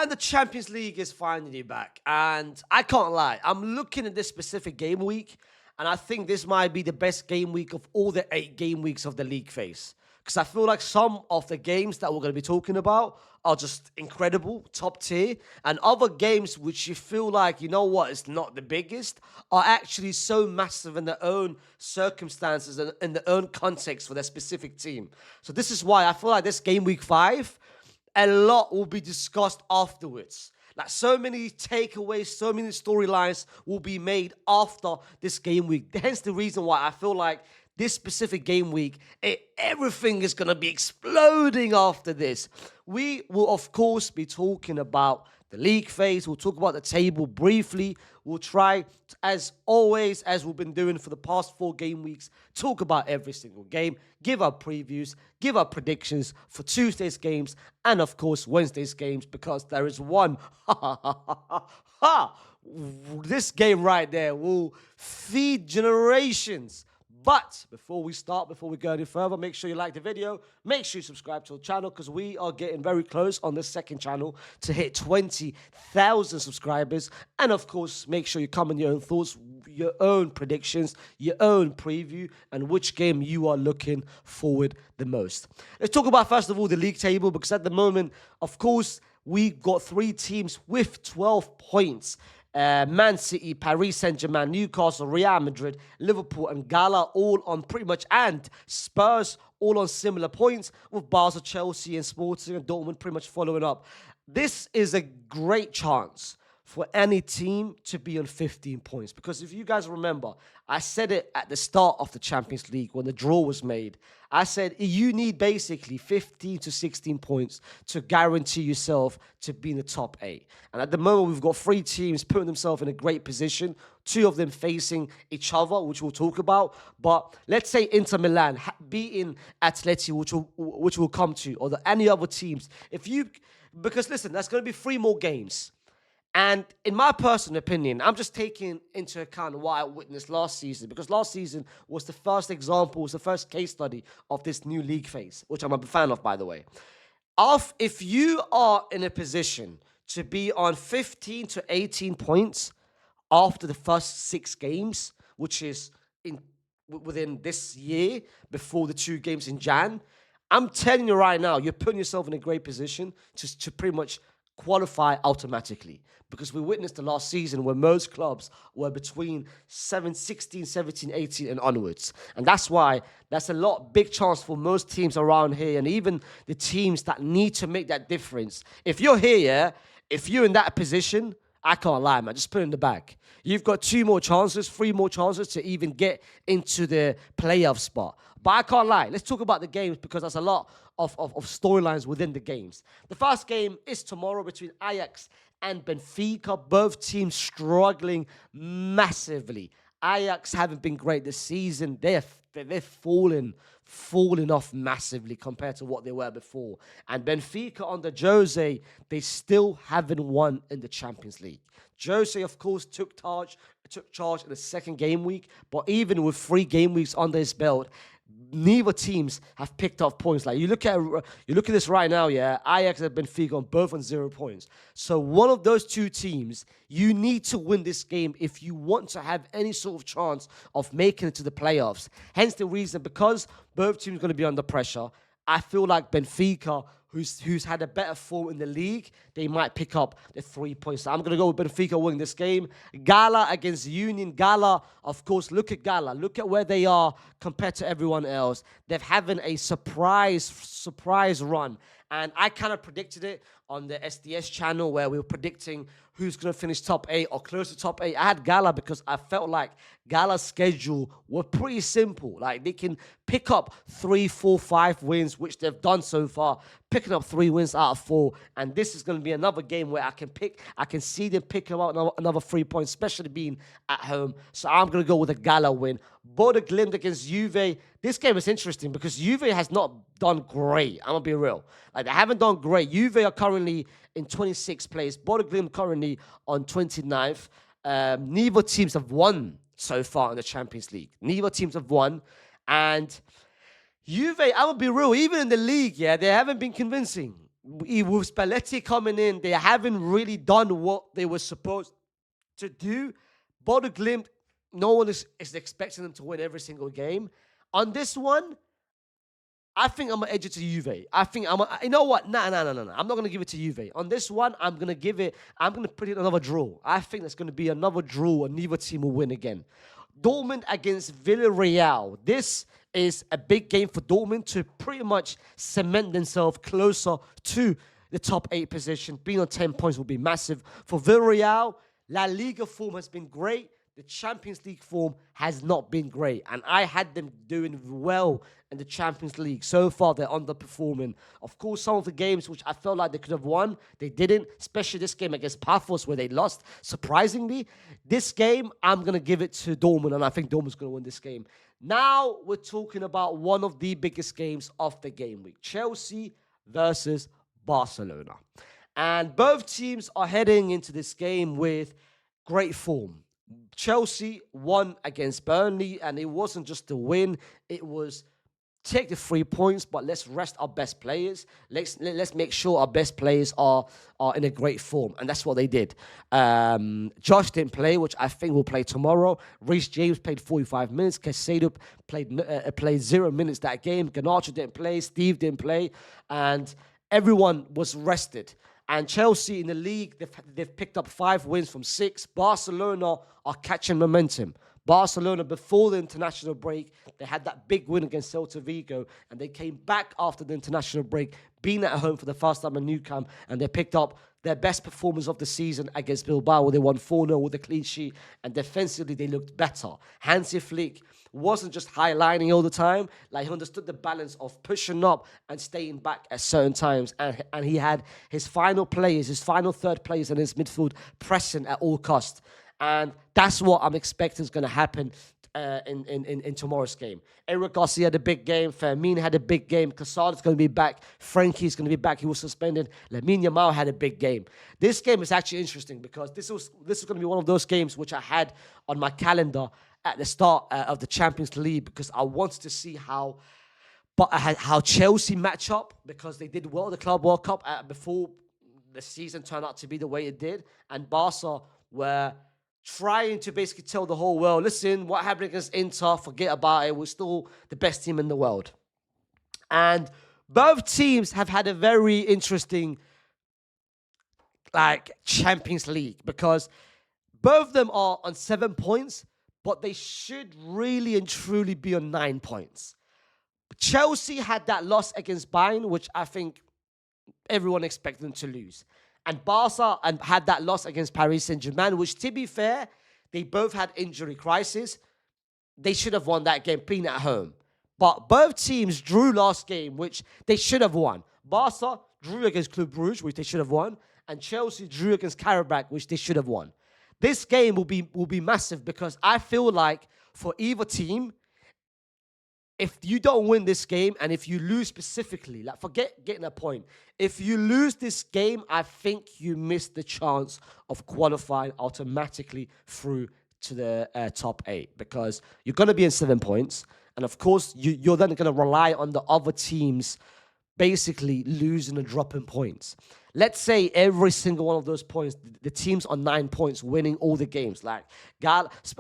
And the Champions League is finally back. And I can't lie, I'm looking at this specific game week, and I think this might be the best game week of all the 8 game weeks of the league phase. Because I feel like some of the games that we're going to be talking about are just incredible, top tier. And other games which you feel like, you know what, it's not the biggest, are actually so massive in their own circumstances and in their own context for their specific team. So this is why I feel like this game week 5, a lot will be discussed afterwards. Like so many takeaways, so many storylines will be made after this game week. Hence the reason why I feel like this specific game week, everything is going to be exploding after this. We will, of course, be talking about the league phase. We'll talk about the table briefly. We'll try, as always, as we've been doing for the past 4 game weeks, talk about every single game, give our previews, give our predictions for Tuesday's games, and, of course, Wednesday's games, because there is one. This game right there will feed generations. But before we start, before we go any further, make sure you like the video. Make sure you subscribe to the channel because we are getting very close on this second channel to hit 20,000 subscribers. And of course, make sure you comment your own thoughts, your own predictions, your own preview, and which game you are looking forward the most. Let's talk about, first of all, the league table, because at the moment, of course, we've got 3 teams with 12 points. Man City, Paris Saint-Germain, Newcastle, Real Madrid, Liverpool, and Gala all on pretty much, and Spurs all on similar points, with Barca, Chelsea, and Sporting and Dortmund pretty much following up. This is a great chance for any team to be on 15 points. Because if you guys remember, I said it at the start of the Champions League when the draw was made. I said you need basically 15 to 16 points to guarantee yourself to be in the top 8. And at the moment, we've got 3 teams putting themselves in a great position, 2 of them facing each other, which we'll talk about. But let's say Inter Milan beating Atleti, which we'll come to, or any other teams. Because listen, there's going to be 3 more games. And in my personal opinion, I'm just taking into account what I witnessed last season, because last season was the first example, was the first case study of this new league phase, which I'm a fan of, by the way. If you are in a position to be on 15 to 18 points after the first 6 games, which is within this year, before the 2 games in Jan, I'm telling you right now, you're putting yourself in a great position to pretty much qualify automatically, because we witnessed the last season where most clubs were between 16, 17, 18 and onwards. And that's why that's a big chance for most teams around here, and even the teams that need to make that difference. If you're here, if you're in that position, I can't lie, man, just put it in the bag. You've got 2 more chances, 3 more chances to even get into the playoff spot. But I can't lie. Let's talk about the games, because there's a lot of storylines within the games. The first game is tomorrow between Ajax and Benfica. Both teams struggling massively. Ajax haven't been great this season. They're falling off massively compared to what they were before. And Benfica under Jose, they still haven't won in the Champions League. Jose, of course, took charge in the second game week, but even with 3 game weeks under his belt, neither teams have picked up points. Like you look at this right now, yeah. Ajax and Benfica on both on 0 points. So one of those 2 teams, you need to win this game if you want to have any sort of chance of making it to the playoffs. Hence the reason, because both teams are going to be under pressure, I feel like Benfica, who's had a better form in the league, they might pick up the 3 points. So I'm going to go with Benfica winning this game. Gala against Union. Gala, of course, look at Gala. Look at where they are compared to everyone else. They're having a surprise run. And I kind of predicted it on the SDS channel, where we were predicting who's going to finish top 8 or close to top 8. I had Gala because I felt like Gala's schedule were pretty simple. Like they can pick up 3, 4, 5 wins, which they've done so far, picking up 3 wins out of 4. And this is going to be another game where I can see them pick up another 3 points, especially being at home. So I'm going to go with a Gala win. Bodo Glimt against Juve. This game is interesting because Juve has not done great. I'm going to be real. Like, they haven't done great. Juve are currently in 26th place. Bodo Glimt currently on 29th. Neither teams have won so far in the Champions League. Neither teams have won. And Juve, I will be real, even in the league, yeah, they haven't been convincing. with Spalletti coming in, they haven't really done what they were supposed to do. Bodo Glimt, no one is expecting them to win every single game. On this one, I think I'm going to edge it to Juve. I think you know what? No. I'm not going to give it to Juve. On this one, I'm going to put it another draw. I think there's going to be another draw and neither team will win again. Dortmund against Villarreal. This is a big game for Dortmund to pretty much cement themselves closer to the top 8 position. Being on 10 points will be massive. For Villarreal, La Liga form has been great. The Champions League form has not been great. And I had them doing well in the Champions League. So far, they're underperforming. Of course, some of the games which I felt like they could have won, they didn't. Especially this game against Paphos where they lost, surprisingly. This game, I'm going to give it to Dortmund. And I think Dortmund's going to win this game. Now, we're talking about one of the biggest games of the game week. Chelsea versus Barcelona. And both teams are heading into this game with great form. Chelsea won against Burnley, and it wasn't just a win. It was take the 3 points, but let's rest our best players. Let's make sure our best players are in a great form, and that's what they did. Josh didn't play, which I think will play tomorrow. Reece James played 45 minutes. Caicedo played 0 minutes that game. Garnacho didn't play. Steve didn't play, and everyone was rested. And Chelsea in the league, they've picked up 5 wins from 6. Barcelona are catching momentum. Barcelona, before the international break, they had that big win against Celta Vigo, and they came back after the international break, being at home for the first time in Nou Camp, and they picked up their best performance of the season against Bilbao, where they won 4-0 with a clean sheet, and defensively they looked better. Hansi Flick wasn't just highlining all the time. Like, he understood the balance of pushing up and staying back at certain times, and he had his final third players in his midfield pressing at all costs. And that's what I'm expecting is going to happen in tomorrow's game. Eric Garcia had a big game. Fermin had a big game. Casada's going to be back. Frankie's going to be back. He was suspended. Lamine Yamal had a big game. This game is actually interesting because this is going to be one of those games which I had on my calendar at the start of the Champions League because I wanted to see how Chelsea match up because they did well at the Club World Cup before the season turned out to be the way it did. And Barca were trying to basically tell the whole world, listen, what happened against Inter, forget about it. We're still the best team in the world. And both teams have had a very interesting Champions League because both of them are on 7 points, but they should really and truly be on 9 points. Chelsea had that loss against Bayern, which I think everyone expected them to lose. And Barca had that loss against Paris Saint-Germain, which, to be fair, they both had injury crisis. They should have won that game, being at home. But both teams drew last game, which they should have won. Barca drew against Club Brugge, which they should have won. And Chelsea drew against Karabakh, which they should have won. This game will be massive because I feel like for either team, if you don't win this game and if you lose specifically, forget getting a point. If you lose this game, I think you miss the chance of qualifying automatically through to the top 8 because you're going to be in 7 points. And of course, you're then going to rely on the other teams basically losing and dropping points. Let's say every single one of those points, the teams on 9 points winning all the games. Like,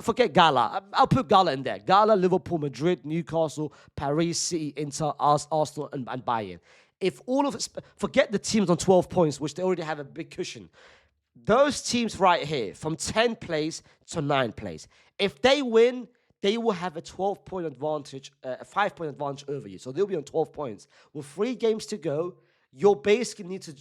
forget Gala. I'll put Gala in there. Gala, Liverpool, Madrid, Newcastle, Paris, City, Inter, Arsenal, and Bayern. If all of us, forget the teams on 12 points, which they already have a big cushion. Those teams right here, from 10 place to 9 place, if they win, they will have a 12-point advantage, a 5-point advantage over you. So they'll be on 12 points. With 3 games to go, you'll basically need to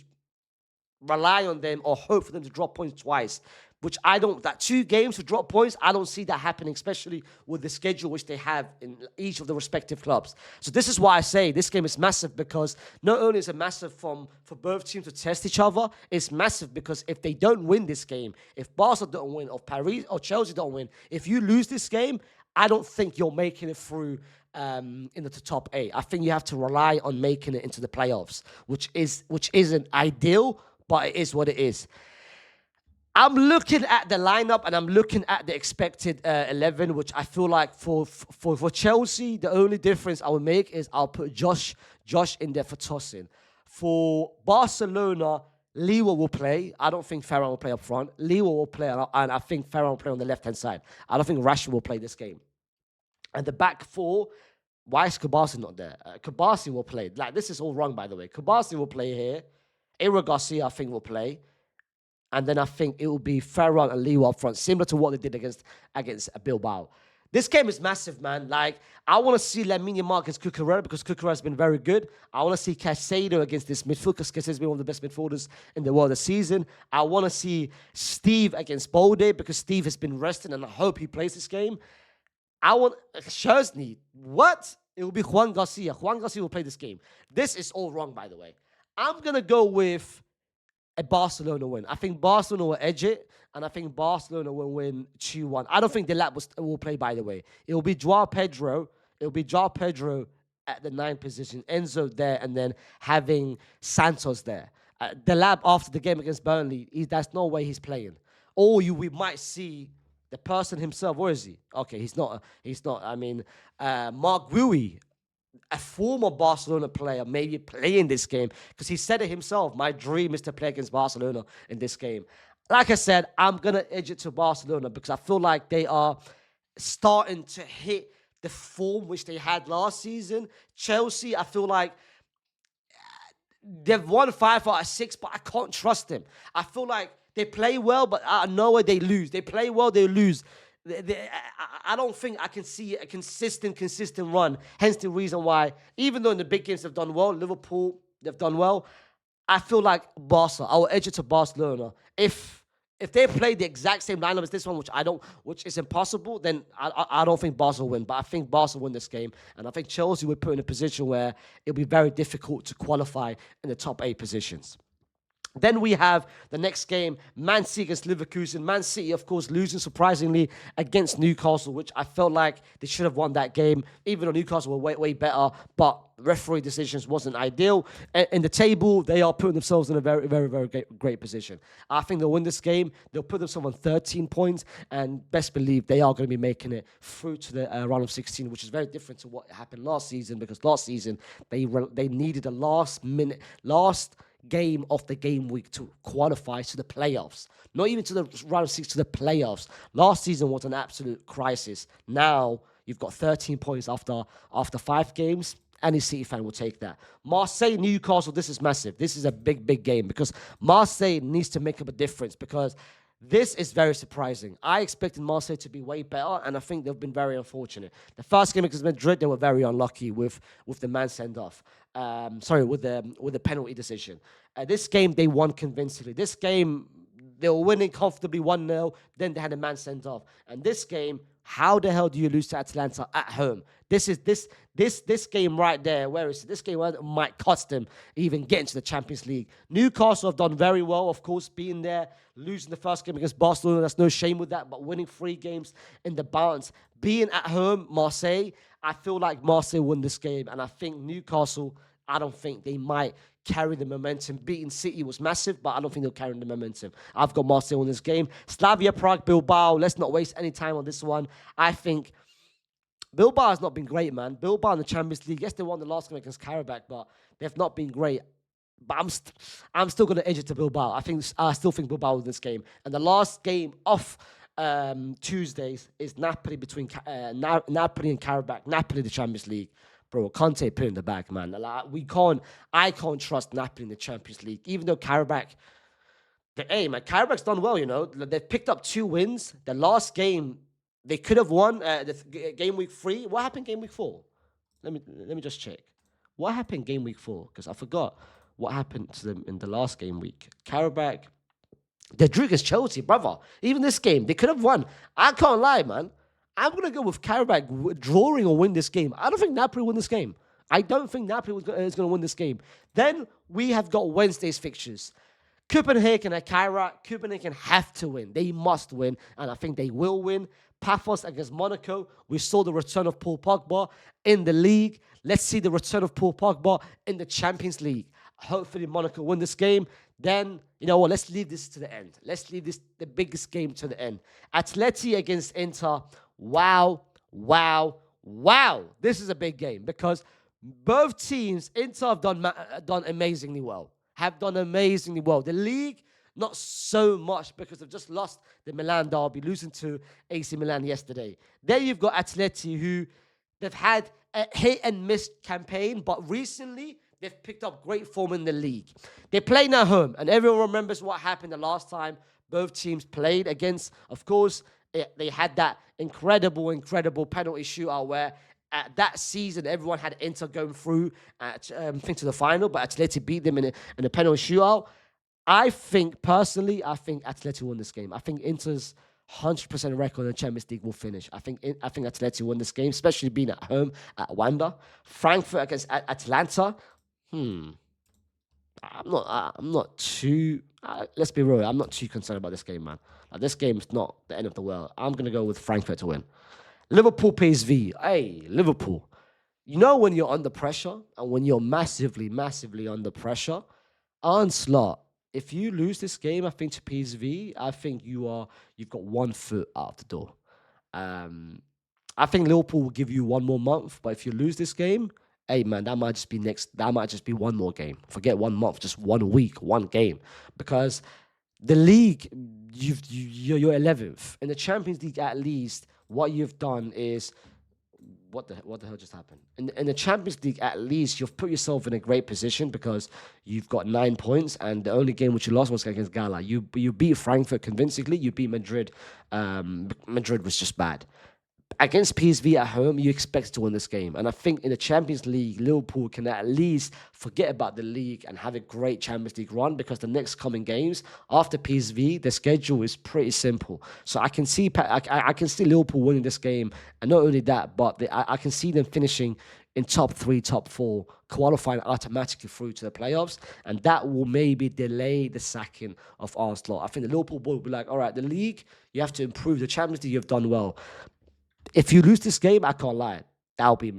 rely on them or hope for them to drop points twice, which that 2 games to drop points, I don't see that happening, especially with the schedule which they have in each of the respective clubs. So this is why I say this game is massive because not only is it massive for both teams to test each other, it's massive because if they don't win this game, if Barca don't win, or Paris or Chelsea don't win, if you lose this game, I don't think you're making it through into the top 8. I think you have to rely on making it into the playoffs, which isn't ideal, but it is what it is. I'm looking at the lineup and I'm looking at the expected 11, which I feel like for Chelsea, the only difference I will make is I'll put Josh in there for tossing. For Barcelona, Leo will play. I don't think Ferran will play up front. Leo will play, and I think Ferran will play on the left-hand side. I don't think Rashford will play this game. And the back four, why is Kabasi not there? Kabasi will play. Like, this is all wrong, by the way. Kabasi will play here. Ira Garcia, I think, will play. And then I think it will be Ferran and Leo up front, similar to what they did against Bilbao. This game is massive, man. Like, I want to see Lamine Yamal against Cucurella because Cucurella has been very good. I want to see Caicedo against this midfield because Caicedo has been one of the best midfielders in the world this season. I want to see Steve against Bolde because Steve has been resting and I hope he plays this game. I want Szczesny. What? It will be Juan Garcia. Juan Garcia will play this game. This is all wrong, by the way. I'm going to go with a Barcelona win. I think Barcelona will edge it, and I think Barcelona will win 2-1. I don't think the lab will play, by the way. It will be Joao Pedro. It will be Joao Pedro at the 9th position, Enzo there, and then having Santos there. The lab after the game against Burnley, there's no way he's playing. Or we might see the person himself. Where is he? Okay, he's not. I mean, Mark Gui, a former Barcelona player, maybe playing this game because he said it himself. My dream is to play against Barcelona in this game. Like I said, I'm going to edge it to Barcelona because I feel like they are starting to hit the form which they had last season. Chelsea, I feel like they've won 5 out of 6, but I can't trust them. I feel like they play well, but out of nowhere they lose. They play well, they lose. I don't think I can see a consistent run. Hence the reason why, even though in the big games they've done well, Liverpool, they've done well, I feel like Barca, I will edge it to Barcelona. If they play the exact same lineup as this one, which is impossible, then I don't think Barca will win. But I think Barca will win this game. And I think Chelsea will put in a position where it'll be very difficult to qualify in the top 8 positions. Then we have the next game, Man City against Leverkusen. Man City, of course, losing surprisingly against Newcastle, which I felt like they should have won that game, even though Newcastle were way better, but referee decisions wasn't ideal. In the table, they are putting themselves in a very, very, very great position. I think they'll win this game. They'll put themselves on 13 points, and best believe they are going to be making it through to the round of 16, which is very different to what happened last season, because last season they needed a last game of the game week to qualify to the playoffs. Not even to the round of 6, to the playoffs. Last season was an absolute crisis. Now you've got 13 points after 5 games. Any City fan will take that. Marseille, Newcastle, this is massive. This is a big game because Marseille needs to make up a difference because this is very surprising. I expected Marseille to be way better, and I think they've been very unfortunate. The first game against Madrid, they were very unlucky with the man send-off. With the penalty decision. This game, they won convincingly. This game, they were winning comfortably 1-0. Then they had a man sent off. And this game, how the hell do you lose to Atalanta at home? This game right there, where is it? This game might cost them even getting to the Champions League. Newcastle have done very well, of course, being there, losing the first game against Barcelona. There's no shame with that, but winning 3 games in the balance. Being at home, Marseille, I feel like Marseille won this game, and I think Newcastle, I don't think they might carry the momentum. Beating City was massive, but I don't think they'll carry the momentum. I've got Marseille in this game. Slavia Prague, Bilbao. Let's not waste any time on this one. I think Bilbao has not been great, man. Bilbao in the Champions League, yes, they won the last game against Karabakh, but they've not been great. But I'm still going to edge it to Bilbao. I still think Bilbao wins this game. And the last game of Tuesdays is Napoli between Napoli and Karabakh. Napoli, the Champions League. Bro, Conte put in the bag, man. Like, I can't trust Napoli in the Champions League. Even though Karabakh, Karabak's done well, you know. They've picked up 2 wins. The last game, they could have won game week 3. What happened game week 4? Let me just check. What happened game week 4? Because I forgot what happened to them in the last game week. Karabakh, they drew against Chelsea, brother. Even this game, they could have won. I can't lie, man. I'm going to go with Karabakh drawing or win this game. I don't think Napoli win this game. I don't think Napoli is going to win this game. Then we have got Wednesday's fixtures. Copenhagen and Kyra. Copenhagen have to win. They must win, and I think they will win. Paphos against Monaco. We saw the return of Paul Pogba in the league. Let's see the return of Paul Pogba in the Champions League. Hopefully Monaco win this game. Then, you know what, let's leave this to the end. Let's leave the biggest game to the end. Atleti against Inter. Wow. This is a big game because Both teams, Inter have done amazingly well. Have done amazingly well. The league, not so much because they've just lost the Milan derby, losing to AC Milan yesterday. Then you've got Atleti, who they've had a hit and miss campaign, but recently they've picked up great form in the league. They're playing at home, and everyone remembers what happened the last time both teams played against. Of course, they had that incredible penalty shootout where at that season everyone had Inter going through at think to the final, but Atleti beat them in a penalty shootout. I think personally, I think Atleti won this game. I think Inter's 100% record in the Champions League will finish. I think Atleti won this game, especially being at home at Wanda. Frankfurt against Atlanta. I'm not too. Let's be real. I'm not too concerned about this game, man. Like, this game's not the end of the world. I'm gonna go with Frankfurt to win. Liverpool PSV. Hey, Liverpool. You know when you're under pressure and when you're massively under pressure, onslaught. If you lose this game, I think to PSV, I think you've got 1 foot out the door. Um, I think Liverpool will give you one more month, but if you lose this game, hey man, that might just be next. That might just be one more game. Forget 1 month, just 1 week, one game, because the league, you're 11th in the Champions League. At least what you've done is what the hell just happened? In the Champions League, at least you've put yourself in a great position because you've got 9 points, and the only game which you lost was against Gala. You beat Frankfurt convincingly. You beat Madrid. Madrid was just bad. Against PSV at home, you expect to win this game. And I think in the Champions League, Liverpool can at least forget about the league and have a great Champions League run, because the next coming games after PSV, the schedule is pretty simple. So I can see I can see Liverpool winning this game. And not only that, but I can see them finishing in top three, top four, qualifying automatically through to the playoffs. And that will maybe delay the sacking of Arsenal. I think the Liverpool board will be like, all right, the league, you have to improve. The Champions League, you've done well. If you lose this game, I can't lie. That'll be,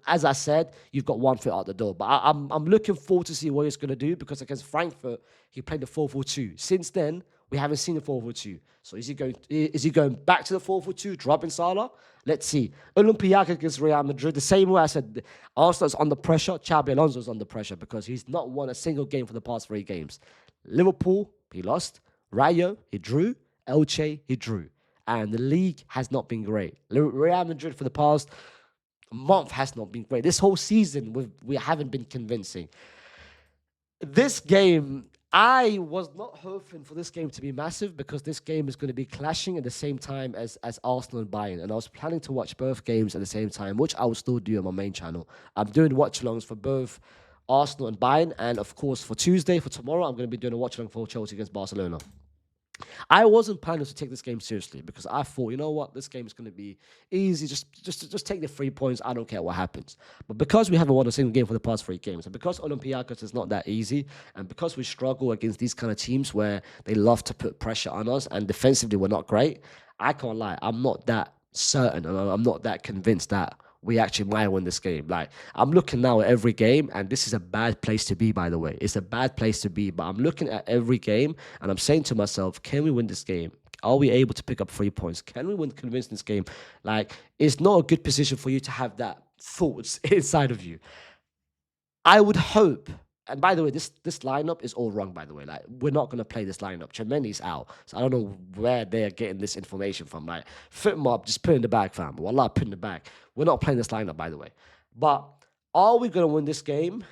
as I said, you've got 1 foot out the door. But I'm looking forward to see what he's going to do, because against Frankfurt, he played the 4-4-2. Since then, we haven't seen the 4-4-2. So is he going back to the 4-4-2, dropping Salah? Let's see. Olympiacos against Real Madrid, the same way I said Arsenal's under pressure, Xabi Alonso's under pressure, because he's not won a single game for the past 3 games. Liverpool, he lost. Rayo, he drew. Elche, he drew. And the league has not been great. Real Madrid for the past month has not been great. This whole season, we haven't been convincing. This game, I was not hoping for this game to be massive, because this game is going to be clashing at the same time as Arsenal and Bayern. And I was planning to watch both games at the same time, which I will still do on my main channel. I'm doing watch-alongs for both Arsenal and Bayern. And of course, for Tuesday, for tomorrow, I'm going to be doing a watch-along for Chelsea against Barcelona. I wasn't planning to take this game seriously, because I thought, you know what, this game is going to be easy. Just take the 3 points. I don't care what happens. But because we haven't won a single game for the past 3 games, and because Olympiacos is not that easy, and because we struggle against these kind of teams where they love to put pressure on us, and defensively we're not great, I can't lie. I'm not that certain, and I'm not that convinced that we actually might win this game. Like, I'm looking now at every game, and this is a bad place to be, by the way. It's a bad place to be, but I'm looking at every game, and I'm saying to myself, can we win this game? Are we able to pick up 3 points? Can we win convincing this game? Like, it's not a good position for you to have that thoughts inside of you. I would hope. And by the way, this lineup is all wrong, by the way. Like, we're not going to play this lineup. Tremendous out. So I don't know where they're getting this information from. Like, fit them up, just put in the bag, fam. Wallah, put in the bag. We're not playing this lineup, by the way. But are we going to win this game?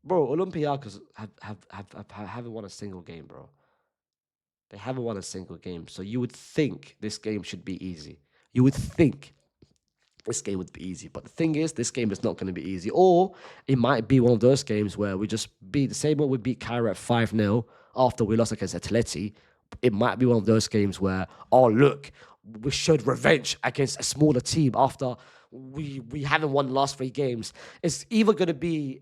Bro, Olympiacos haven't won a single game, bro. They haven't won a single game. So you would think this game should be easy. You would think this game would be easy. But the thing is, this game is not going to be easy. Or it might be one of those games where we just beat the same way we beat Cairo at 5-0 after we lost against Atleti. It might be one of those games where, oh, look, we showed revenge against a smaller team after we haven't won the last 3 games. It's either going to be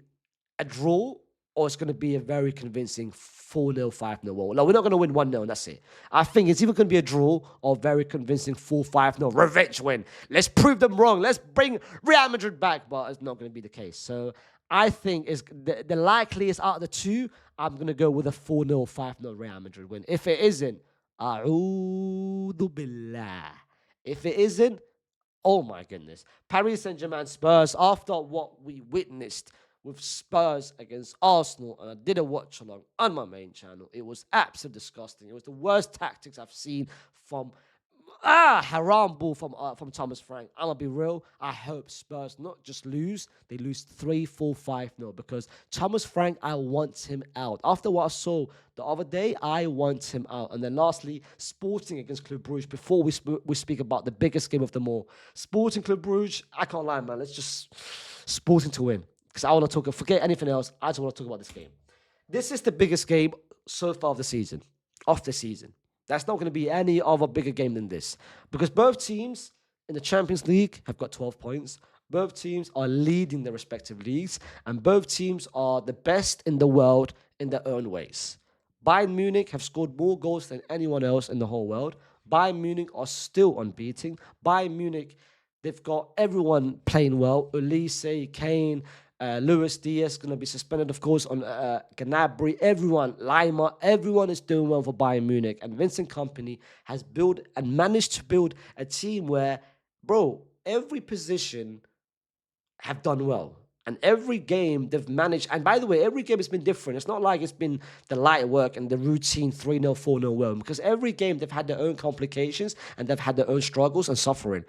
a draw, or it's going to be a very convincing 4-0, 5-0 win. No, we're not going to win 1-0, and that's it. I think it's either going to be a draw or very convincing 4-5-0 revenge win. Let's prove them wrong. Let's bring Real Madrid back, but it's not going to be the case. So I think is the likeliest out of the two, I'm going to go with a 4-0, 5-0 Real Madrid win. If it isn't, a'udhu billah. If it isn't, Oh my goodness. Paris Saint-Germain Spurs, after what we witnessed with Spurs against Arsenal, and I did a watch along on my main channel, it was absolutely disgusting. It was the worst tactics I've seen from haram ball from Thomas Frank. I'm gonna be real. I hope Spurs not just lose, they lose 3-4-5-0 because Thomas Frank, I want him out. After what I saw the other day, I want him out. And then lastly, Sporting against Club Brugge. Before we speak about the biggest game of them all, Sporting Club Brugge. I can't lie, man. Let's just Sporting to win because I want to talk. Forget anything else. I just want to talk about this game. This is the biggest game so far of the season. That's not going to be any other bigger game than this because both teams in the Champions League have got 12 points. Both teams are leading their respective leagues, and both teams are the best in the world in their own ways. Bayern Munich have scored more goals than anyone else in the whole world. Bayern Munich are still unbeaten. Bayern Munich, they've got everyone playing well. Ulisse, Kane, Luis Diaz going to be suspended, of course, on Gnabry. Everyone, Lima, everyone is doing well for Bayern Munich. And Vincent Kompany has built and managed to build a team where, bro, every position have done well. And every game they've managed, and by the way, every game has been different. It's not like it's been the light work and the routine 3-0, 4-0 well, because every game they've had their own complications and they've had their own struggles and suffering.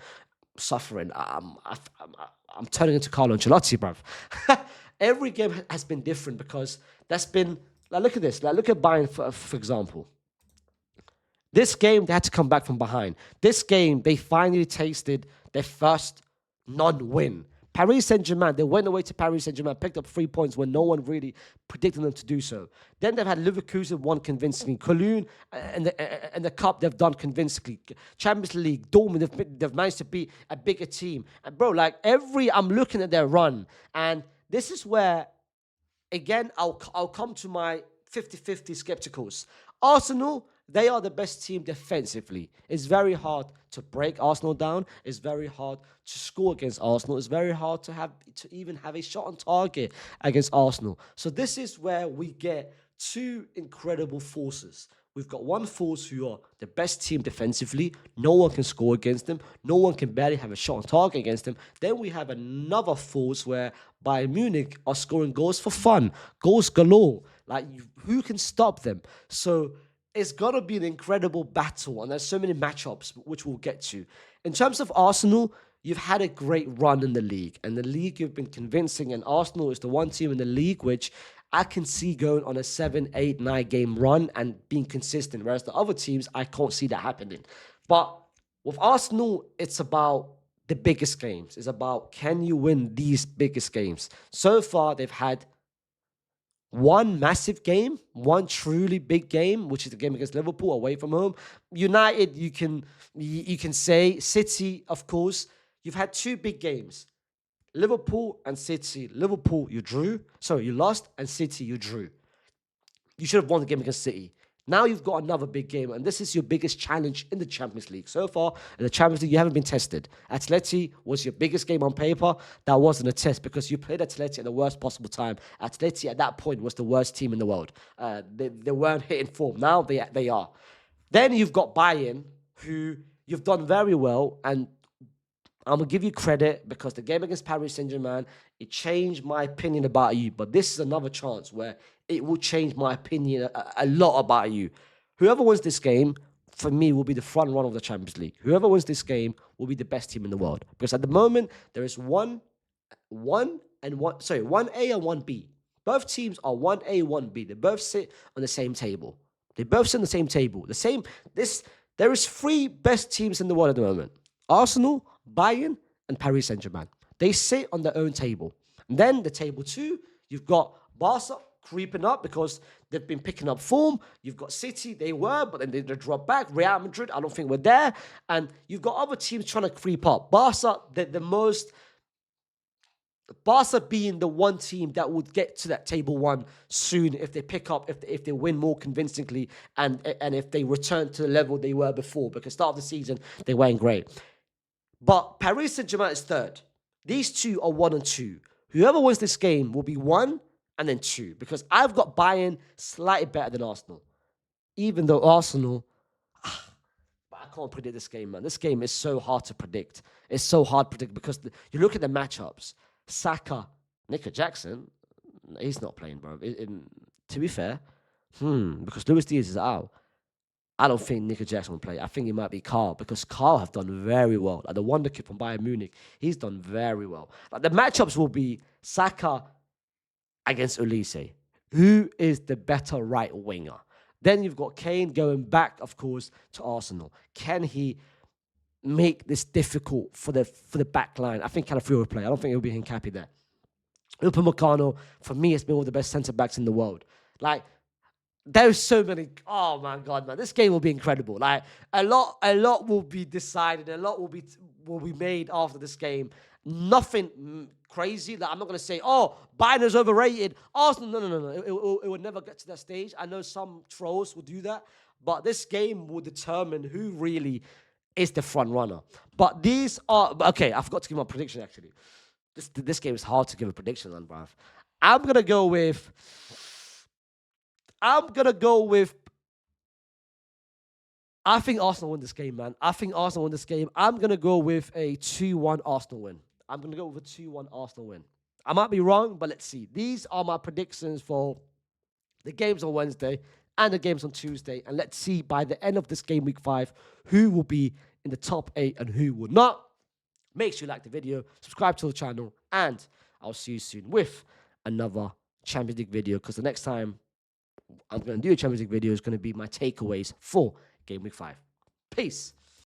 I'm turning into Carlo Ancelotti, bruv. Every game has been different because that's been, like, look at this. Like, look at Bayern, for example. This game, they had to come back from behind. This game, they finally tasted their first non-win. Paris Saint-Germain, they went away to Paris Saint-Germain, picked up 3 points when no one really predicted them to do so. Then they've had Leverkusen won convincingly. Cologne and the Cup, they've done convincingly. Champions League, Dortmund, they've managed to beat a bigger team. And bro, like I'm looking at their run, and this is where, again, I'll come to my 50-50 skepticals. Arsenal, they are the best team defensively. It's very hard to break Arsenal down. It's very hard to score against Arsenal. It's very hard to even have a shot on target against Arsenal. So this is where we get two incredible forces. We've got one force who are the best team defensively. No one can score against them. No one can barely have a shot on target against them. Then we have another force where Bayern Munich are scoring goals for fun. Goals galore. Like, who can stop them? So it's going to be an incredible battle, and there's so many matchups, which we'll get to. In terms of Arsenal, you've had a great run in the league, and the league you've been convincing, and Arsenal is the one team in the league which I can see going on a 7, 8, 9 game run and being consistent, whereas the other teams, I can't see that happening. But with Arsenal, it's about the biggest games. It's about, can you win these biggest games? So far, they've had one massive game, one truly big game, which is the game against Liverpool away from home. United, you can say. City, of course. You've had two big games. Liverpool and City. Liverpool, you drew. Sorry, you lost, and City, you drew. You should have won the game against City. Now you've got another big game, and this is your biggest challenge in the Champions League. So far, in the Champions League, you haven't been tested. Atleti was your biggest game on paper. That wasn't a test because you played Atleti at the worst possible time. Atleti at that point was the worst team in the world. They weren't hitting form. Now they are. Then you've got Bayern, who you've done very well, and I'm going to give you credit because the game against Paris Saint-Germain, it changed my opinion about you. But this is another chance where it will change my opinion a lot about you. Whoever wins this game, for me, will be the front runner of the Champions League. Whoever wins this game will be the best team in the world. Because at the moment, there is one A and one B. Both teams are 1A, 1B. They both sit on the same table. There is three best teams in the world at the moment. Arsenal, Bayern, and Paris Saint-Germain. They sit on their own table. And then the table two, you've got Barca creeping up because they've been picking up form. You've got City, they were, but then they dropped back. Real Madrid, I don't think we're there. And you've got other teams trying to creep up. Barca being the one team that would get to that table one soon if they pick up, if they win more convincingly, and if they return to the level they were before, because start of the season, they weren't great. But Paris Saint-Germain is third. These two are 1 and 2. Whoever wins this game will be 1 and then 2, because I've got Bayern slightly better than Arsenal. Even though Arsenal, but I can't predict this game, man. This game is so hard to predict. It's so hard to predict because you look at the matchups. Saka, Nico Jackson, he's not playing, bro. To be fair, because Luis Diaz is out. I don't think Nico Jackson will play. I think it might be Carl because Carl have done very well. Like the wonder kid from Bayern Munich, he's done very well. Like the matchups will be Saka against Ulisse. Who is the better right winger? Then you've got Kane going back, of course, to Arsenal. Can he make this difficult for the back line? I think Calafiori will play. I don't think it'll be Hincapié there. Upamecano, for me, has been one of the best centre-backs in the world. Like, there's so many. Oh my God, man! This game will be incredible. Like a lot will be decided. A lot will be made after this game. Nothing crazy. Like I'm not gonna say, oh, Bayern is overrated. Arsenal, no. It will never get to that stage. I know some trolls will do that, but this game will determine who really is the front runner. But these are okay. I forgot to give my prediction actually. This game is hard to give a prediction on, bruv. I'm gonna go with. I think Arsenal win this game, man. I'm going to go with a 2-1 Arsenal win. I might be wrong, but let's see. These are my predictions for the games on Wednesday and the games on Tuesday. And let's see by the end of this game, week 5, who will be in the top 8 and who will not. Make sure you like the video, subscribe to the channel, and I'll see you soon with another Champions League video because the next time I'm going to do a Champions League video is going to be my takeaways for Game Week 5. Peace.